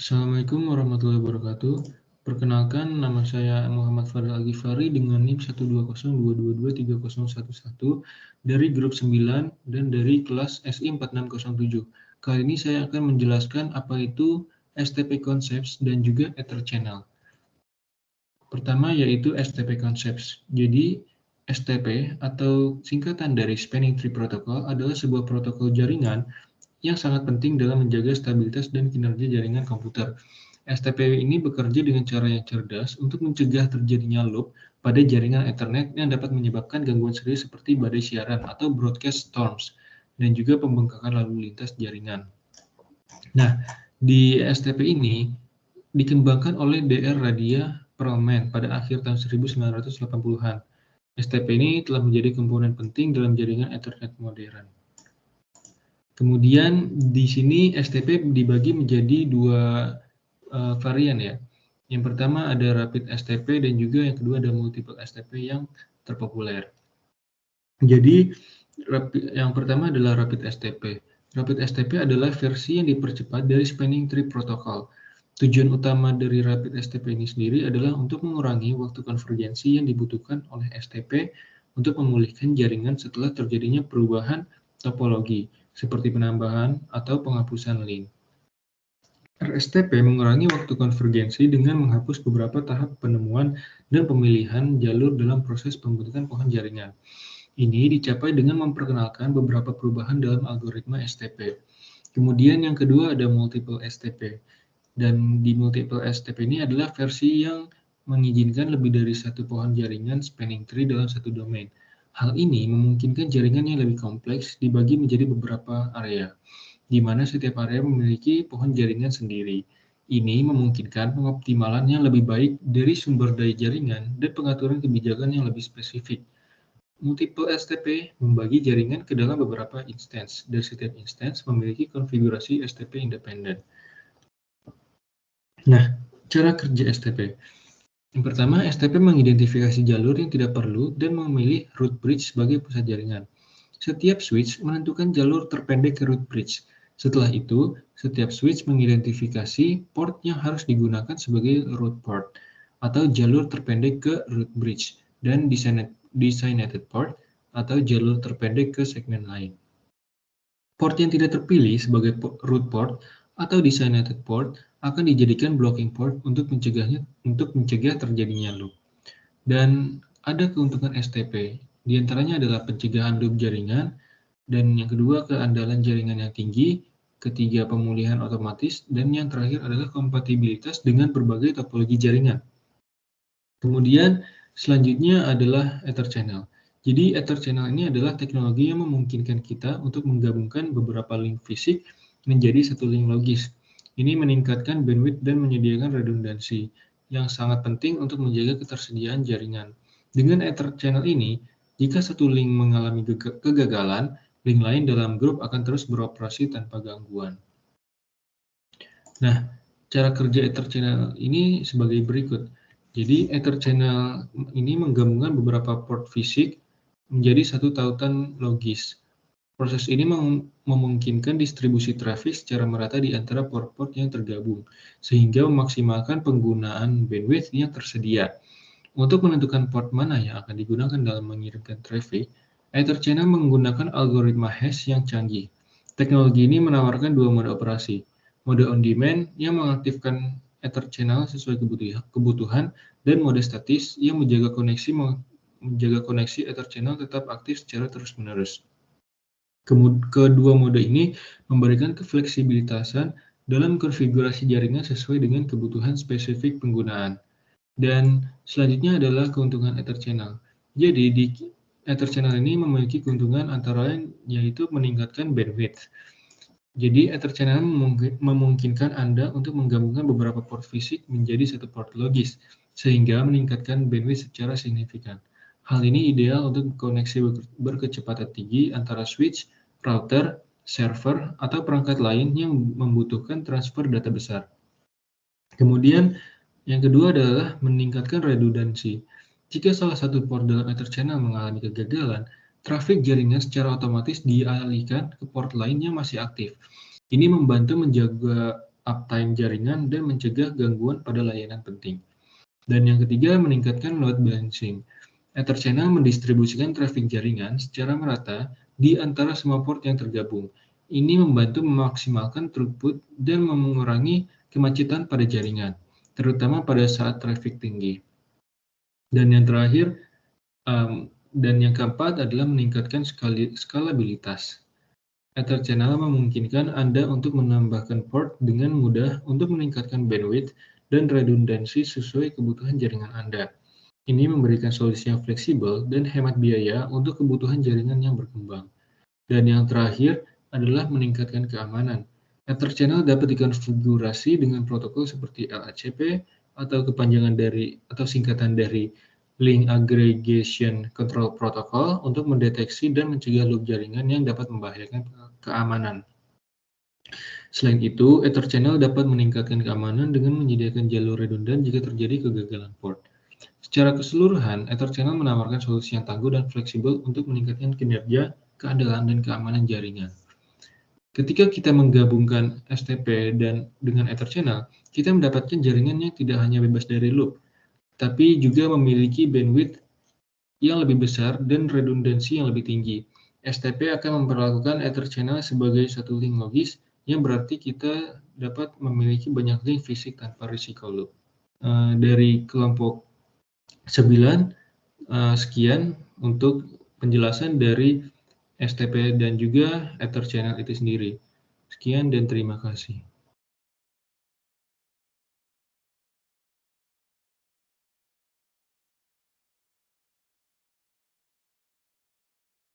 Assalamualaikum warahmatullahi wabarakatuh. Perkenalkan, nama saya Muhammad Fadil Al-Ghifari dengan NIM 12022230011 dari grup 9 dan dari kelas SI 4607. Kali ini saya akan menjelaskan apa itu STP Concepts dan juga Ether Channel. Pertama yaitu STP Concepts. Jadi STP atau singkatan dari Spanning Tree Protocol adalah sebuah protokol jaringan yang sangat penting dalam menjaga stabilitas dan kinerja jaringan komputer. STP ini bekerja dengan cara yang cerdas untuk mencegah terjadinya loop pada jaringan Ethernet yang dapat menyebabkan gangguan serius seperti badai siaran atau broadcast storms, dan juga pembengkakan lalu lintas jaringan. Nah, di STP ini dikembangkan oleh DR Radia Perlman pada akhir tahun 1980-an. STP ini telah menjadi komponen penting dalam jaringan Ethernet modern. Kemudian di sini STP dibagi menjadi dua varian ya. Yang pertama ada Rapid STP dan juga yang kedua ada Multiple STP yang terpopuler. Jadi yang pertama adalah Rapid STP. Rapid STP adalah versi yang dipercepat dari Spanning Tree Protocol. Tujuan utama dari Rapid STP ini sendiri adalah untuk mengurangi waktu konvergensi yang dibutuhkan oleh STP untuk memulihkan jaringan setelah terjadinya perubahan topologi, seperti penambahan atau penghapusan link. RSTP mengurangi waktu konvergensi dengan menghapus beberapa tahap penemuan dan pemilihan jalur dalam proses pembentukan pohon jaringan. Ini dicapai dengan memperkenalkan beberapa perubahan dalam algoritma STP. Kemudian yang kedua ada multiple STP. Dan di multiple STP ini adalah versi yang mengizinkan lebih dari satu pohon jaringan spanning tree dalam satu domain. Hal ini memungkinkan jaringan yang lebih kompleks dibagi menjadi beberapa area, di mana setiap area memiliki pohon jaringan sendiri. Ini memungkinkan pengoptimalan yang lebih baik dari sumber daya jaringan dan pengaturan kebijakan yang lebih spesifik. Multiple STP membagi jaringan ke dalam beberapa instance, dan setiap instance memiliki konfigurasi STP independen. Nah, cara kerja STP. Yang pertama, STP mengidentifikasi jalur yang tidak perlu dan memilih root bridge sebagai pusat jaringan. Setiap switch menentukan jalur terpendek ke root bridge. Setelah itu, setiap switch mengidentifikasi port yang harus digunakan sebagai root port atau jalur terpendek ke root bridge dan designated port atau jalur terpendek ke segmen lain. Port yang tidak terpilih sebagai root port atau designated port akan dijadikan blocking port untuk mencegah terjadinya loop. Dan ada keuntungan STP, di antaranya adalah pencegahan loop jaringan, dan yang kedua keandalan jaringan yang tinggi, ketiga pemulihan otomatis, dan yang terakhir adalah kompatibilitas dengan berbagai topologi jaringan. Kemudian selanjutnya adalah Ether Channel. Jadi Ether Channel ini adalah teknologi yang memungkinkan kita untuk menggabungkan beberapa link fisik menjadi satu link logis. Ini meningkatkan bandwidth dan menyediakan redundansi yang sangat penting untuk menjaga ketersediaan jaringan. Dengan Ether Channel ini, jika satu link mengalami kegagalan, link lain dalam grup akan terus beroperasi tanpa gangguan. Nah, cara kerja Ether Channel ini sebagai berikut. Jadi Ether Channel ini menggabungkan beberapa port fisik menjadi satu tautan logis. Proses ini memungkinkan distribusi traffic secara merata di antara port-port yang tergabung, sehingga memaksimalkan penggunaan bandwidth yang tersedia. Untuk menentukan port mana yang akan digunakan dalam mengirimkan traffic, Ether Channel menggunakan algoritma hash yang canggih. Teknologi ini menawarkan dua mode operasi. Mode on-demand yang mengaktifkan Ether Channel sesuai kebutuhan, dan mode statis yang menjaga koneksi Ether Channel tetap aktif secara terus-menerus. Kedua mode ini memberikan kefleksibilitasan dalam konfigurasi jaringan sesuai dengan kebutuhan spesifik penggunaan. Dan selanjutnya adalah keuntungan Ether Channel. Jadi di Ether Channel ini memiliki keuntungan antara lain yaitu meningkatkan bandwidth. Jadi Ether Channel memungkinkan Anda untuk menggabungkan beberapa port fisik menjadi satu port logis, sehingga meningkatkan bandwidth secara signifikan. Hal ini ideal untuk koneksi berkecepatan tinggi antara switch, router, server, atau perangkat lain yang membutuhkan transfer data besar. Kemudian yang kedua adalah meningkatkan redundansi. Jika salah satu port dalam Ether Channel mengalami kegagalan, trafik jaringan secara otomatis dialihkan ke port lain yang masih aktif. Ini membantu menjaga uptime jaringan dan mencegah gangguan pada layanan penting. Dan yang ketiga, meningkatkan load balancing. Ether channel mendistribusikan trafik jaringan secara merata di antara semua port yang tergabung. Ini membantu memaksimalkan throughput dan mengurangi kemacetan pada jaringan, terutama pada saat trafik tinggi. Dan yang terakhir, dan yang keempat adalah meningkatkan skalabilitas. Ether channel memungkinkan Anda untuk menambahkan port dengan mudah untuk meningkatkan bandwidth dan redundansi sesuai kebutuhan jaringan Anda. Ini memberikan solusi yang fleksibel dan hemat biaya untuk kebutuhan jaringan yang berkembang. Dan yang terakhir adalah meningkatkan keamanan. Ether channel dapat dikonfigurasi dengan protokol seperti LACP atau kepanjangan dari atau singkatan dari Link Aggregation Control Protocol untuk mendeteksi dan mencegah loop jaringan yang dapat membahayakan keamanan. Selain itu, Ether channel dapat meningkatkan keamanan dengan menyediakan jalur redundan jika terjadi kegagalan port. Secara keseluruhan, Ether channel menawarkan solusi yang tangguh dan fleksibel untuk meningkatkan kinerja, keandalan, dan keamanan jaringan. Ketika kita menggabungkan STP dengan Ether channel, kita mendapatkan jaringan yang tidak hanya bebas dari loop, tapi juga memiliki bandwidth yang lebih besar dan redundansi yang lebih tinggi. STP akan memperlakukan Ether channel sebagai satu link logis, yang berarti kita dapat memiliki banyak link fisik tanpa risiko loop. Dari kelompok 9, sekian untuk penjelasan dari STP dan juga Ether channel itu sendiri. Sekian dan terima kasih.